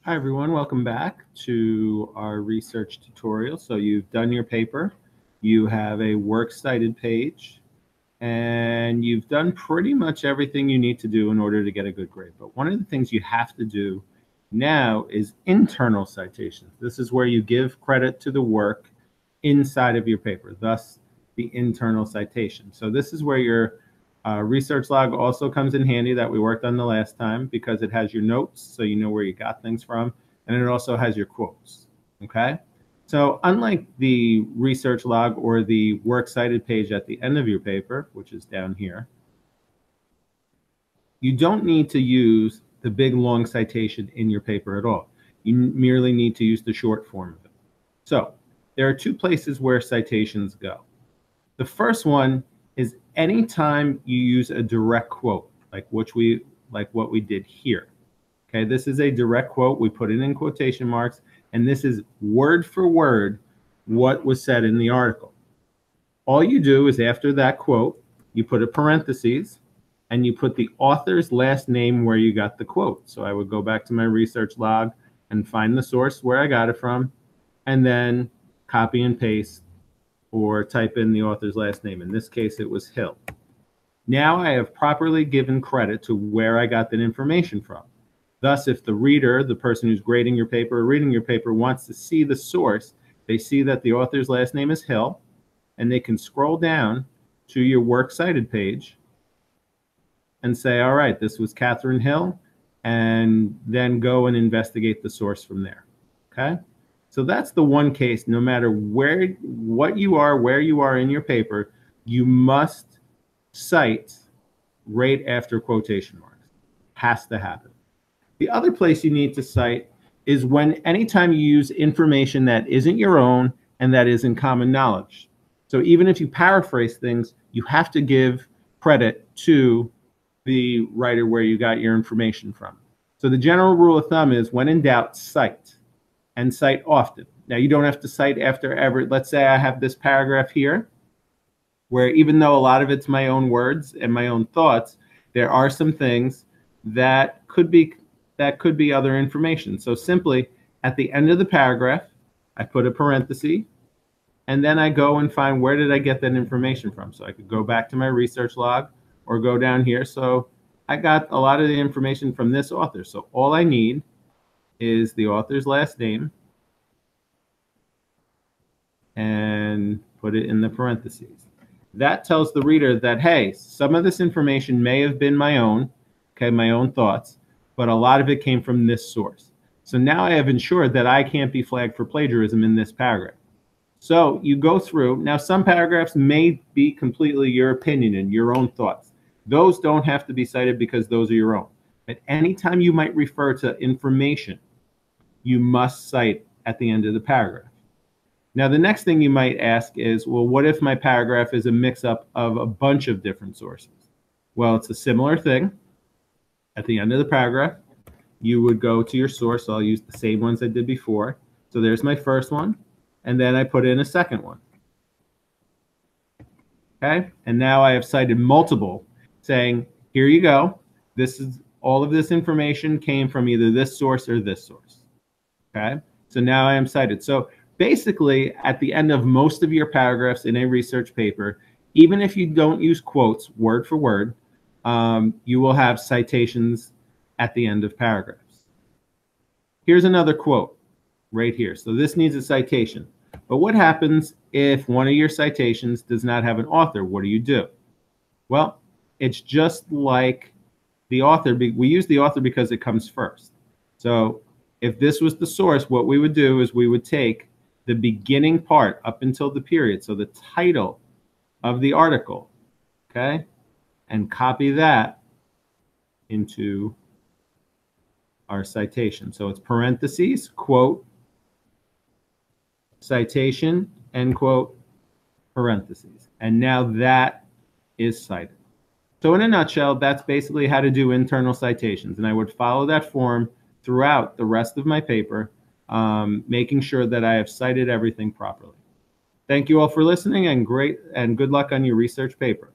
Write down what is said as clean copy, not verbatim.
Hi everyone, welcome back to our research tutorial. So you've done your paper, you have a works cited page, and you've done pretty much everything you need to do in order to get a good grade. But one of the things you have to do now is internal citations. This is where you give credit to the work inside of your paper, thus the internal citation. So this is where your research log also comes in handy that we worked on the last time because it has your notes, so you know where you got things from, and it also has your quotes, okay? So unlike the research log or the works cited page at the end of your paper, which is down here, you don't need to use the big long citation in your paper at all. You merely need to use the short form of it. So there are two places where citations go. The first one is anytime you use a direct quote, like what we did here. Okay, this is a direct quote. We put it in quotation marks, and this is word for word what was said in the article. All you do is after that quote, you put a parentheses, and you put the author's last name where you got the quote. So I would go back to my research log and find the source where I got it from, and then copy and paste or type in the author's last name. In this case, it was Hill. Now I have properly given credit to where I got that information from. Thus, if the reader, the person who's grading your paper or reading your paper, wants to see the source, they see that the author's last name is Hill, and they can scroll down to your works cited page and say, all right, this was Catherine Hill, and then go and investigate the source from there, okay? So that's the one case, no matter where you are in your paper, you must cite right after quotation marks. Has to happen. The other place you need to cite is anytime you use information that isn't your own and that isn't common knowledge. So even if you paraphrase things, you have to give credit to the writer where you got your information from. So the general rule of thumb is when in doubt, cite. And cite often. Now, you don't have to cite after every, let's say I have this paragraph here, where even though a lot of it's my own words and my own thoughts, there are some things that could be other information. So simply, at the end of the paragraph, I put a parenthesis, and then I go and find where did I get that information from. So I could go back to my research log or go down here. So I got a lot of the information from this author. So all I need is the author's last name and put it in the parentheses. That tells the reader that, hey, some of this information may have been my own, okay, my own thoughts, but a lot of it came from this source. So now I have ensured that I can't be flagged for plagiarism in this paragraph. So you go through, now some paragraphs may be completely your opinion and your own thoughts. Those don't have to be cited because those are your own. But anytime you might refer to information, you must cite at the end of the paragraph. Now, the next thing you might ask is, well, what if my paragraph is a mix-up of a bunch of different sources? Well, it's a similar thing. At the end of the paragraph, you would go to your source. I'll use the same ones I did before. So there's my first one, and then I put in a second one. Okay, and now I have cited multiple, saying, here you go. This is all of this information came from either this source or this source. Okay, so now I am cited. So basically, at the end of most of your paragraphs in a research paper, even if you don't use quotes word for word, you will have citations at the end of paragraphs. Here's another quote right here. So this needs a citation. But what happens if one of your citations does not have an author? What do you do? Well, it's just like the author. We use the author because it comes first. So if this was the source, what we would do is we would take the beginning part up until the period, so the title of the article, okay, and copy that into our citation. So it's parentheses, quote, citation, end quote, parentheses. And now that is cited. So in a nutshell, that's basically how to do internal citations. And I would follow that form throughout the rest of my paper, making sure that I have cited everything properly. Thank you all for listening, and good luck on your research paper.